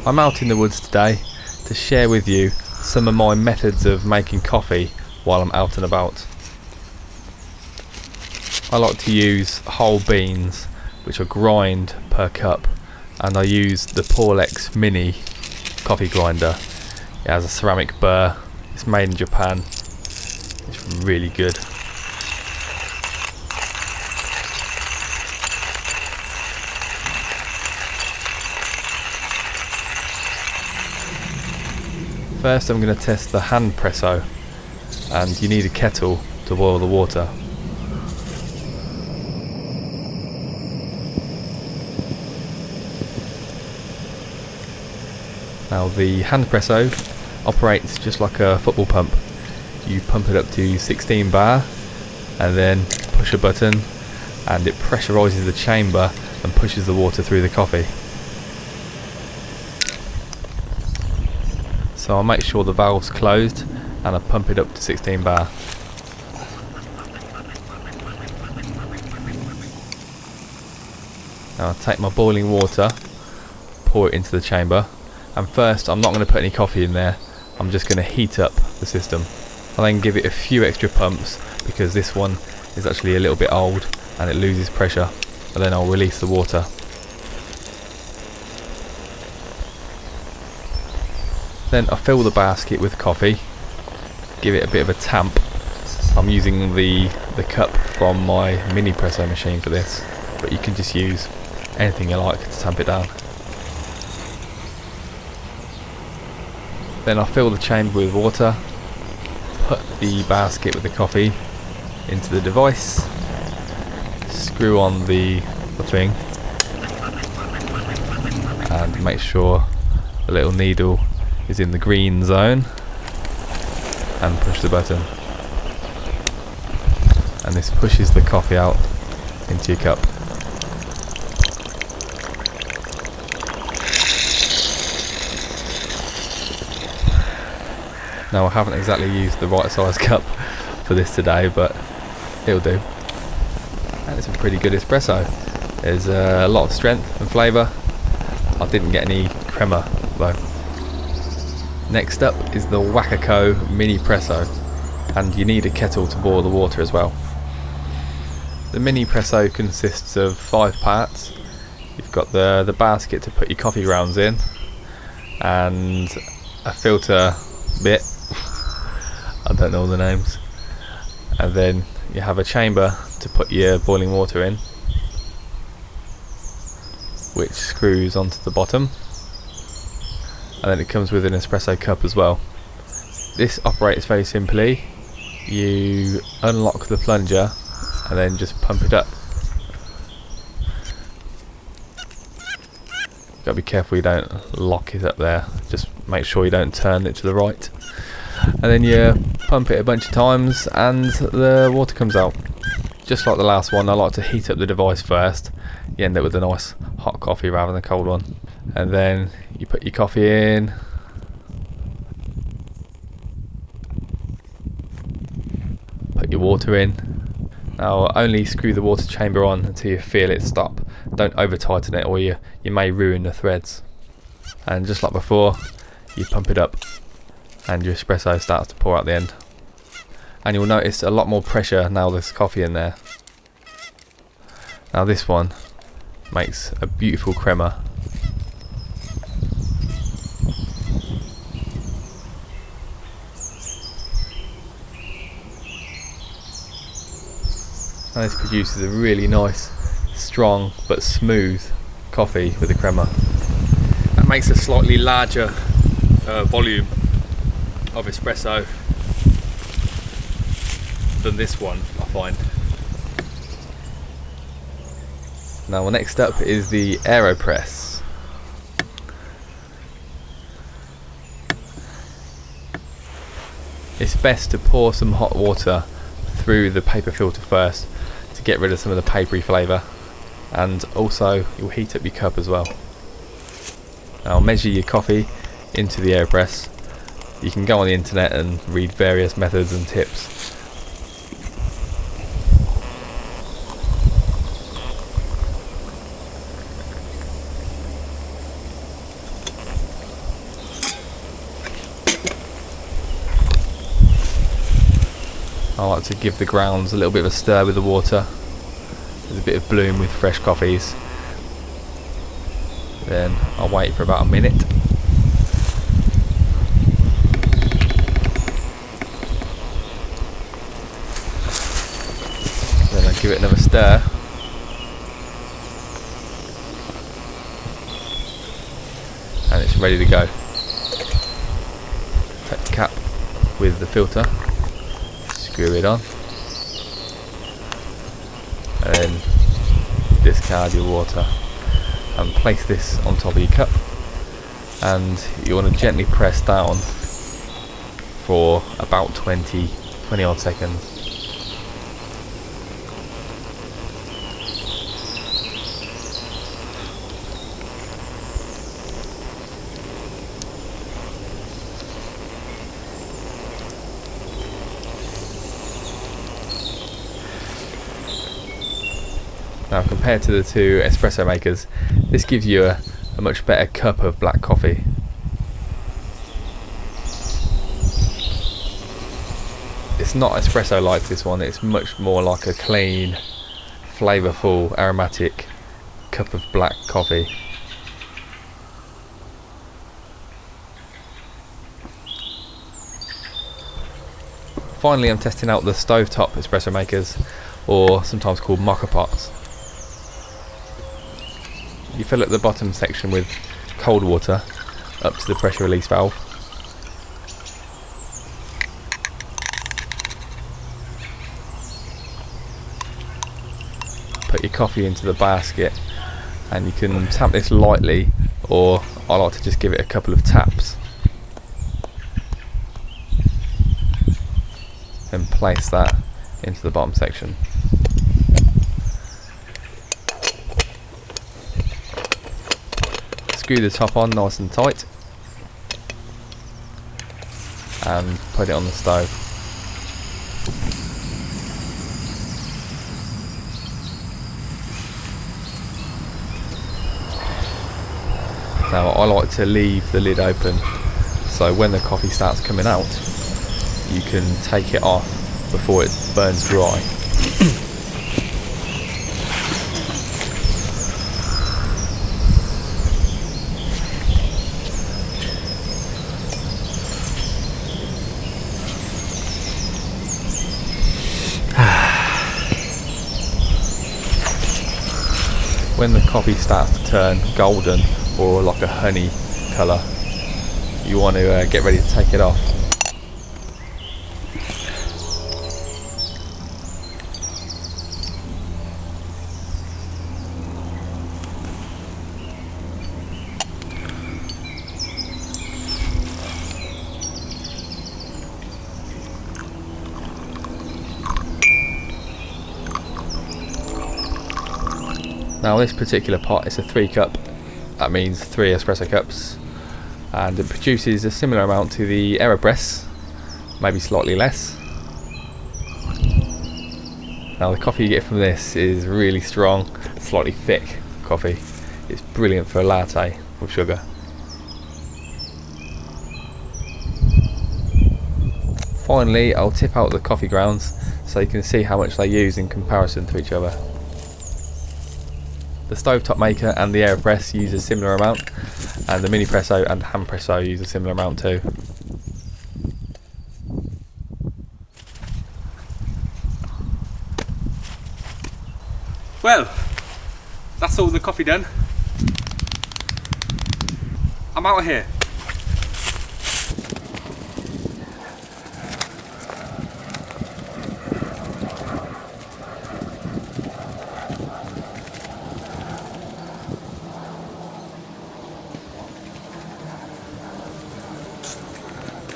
I'm out in the woods today to share with you some of my methods of making coffee while I'm out and about. I like to use whole beans, which I grind per cup, and I use the Wacaco Mini coffee grinder. It has a ceramic burr, it's made in Japan, it's really good. First I'm going to test the Handpresso, and you need a kettle to boil the water. Now the Handpresso operates just like a football pump. You pump it up to 16 bar and then push a button and it pressurises the chamber and pushes the water through the coffee. So I'll make sure the valve's closed and I pump it up to 16 bar. Now I'll take my boiling water, pour it into the chamber, and first I'm not going to put any coffee in there, I'm just going to heat up the system. I'll then give it a few extra pumps because this one is actually a little bit old and it loses pressure, and then I'll release the water. Then I fill the basket with coffee, give it a bit of a tamp. I'm using the cup from my Minipresso machine for this, but you can just use anything you like to tamp it down. Then I fill the chamber with water, put the basket with the coffee into the device, screw on the thing, and make sure the little needle is in the green zone, and push the button, and this pushes the coffee out into your cup. Now I haven't exactly used the right size cup for this today, but it'll do. And it's a pretty good espresso. There's a lot of strength and flavour. I didn't get any crema though. Next up is the Wacaco Minipresso, and you need a kettle to boil the water as well. The Minipresso consists of 5 parts. You've got the basket to put your coffee grounds in, and a filter bit, I don't know all the names, and then you have a chamber to put your boiling water in, which screws onto the bottom, and then it comes with an espresso cup as well. This operates very simply. You unlock the plunger and then just pump it up. Gotta be careful you don't lock it up there, just make sure you don't turn it to the right, and then you pump it a bunch of times and the water comes out. Just like the last one, I like to heat up the device first. You end up with a nice hot coffee rather than a cold one, and then you put your coffee in, put your water in. Now only screw the water chamber on until you feel it stop. Don't over tighten it or you may ruin the threads. And just like before, you pump it up and your espresso starts to pour out the end. And you'll notice a lot more pressure now there's coffee in there. Now this one makes a beautiful crema. And this produces a really nice, strong but smooth coffee with a crema. That makes a slightly larger volume of espresso than this one, I find. Now next up is the Aeropress. It's best to pour some hot water through the paper filter first to get rid of some of the papery flavour, and also you'll heat up your cup as well. Now measure your coffee into the Aeropress. You can go on the internet and read various methods and tips. I like to give the grounds a little bit of a stir with the water. There's a bit of bloom with fresh coffees. Then I'll wait for about a minute. Then I give it another stir. And it's ready to go. Take the cap with the filter, screw it on, and then discard your water and place this on top of your cup, and you want to gently press down for about 20 odd seconds. Now, compared to the two espresso makers, this gives you a much better cup of black coffee. It's not espresso like this one, it's much more like a clean, flavourful, aromatic cup of black coffee. Finally, I'm testing out the Stovetop espresso makers, or sometimes called Moka pots. You fill up the bottom section with cold water up to the pressure release valve. Put your coffee into the basket, and you can tap this lightly, or I like to just give it a couple of taps. Then place that into the bottom section. Screw the top on nice and tight and put it on the stove. Now, I like to leave the lid open, so when the coffee starts coming out you can take it off before it burns dry. When the coffee starts to turn golden or like a honey colour, you want to get ready to take it off. Now, this particular pot is a 3 cup, that means 3 espresso cups, and it produces a similar amount to the Aeropress, maybe slightly less. Now, the coffee you get from this is really strong, slightly thick coffee. It's brilliant for a latte with sugar. Finally, I'll tip out the coffee grounds so you can see how much they use in comparison to each other. The Stovetop maker and the Aeropress use a similar amount, and the Minipresso and Handpresso use a similar amount too. Well, that's all the coffee done. I'm out of here.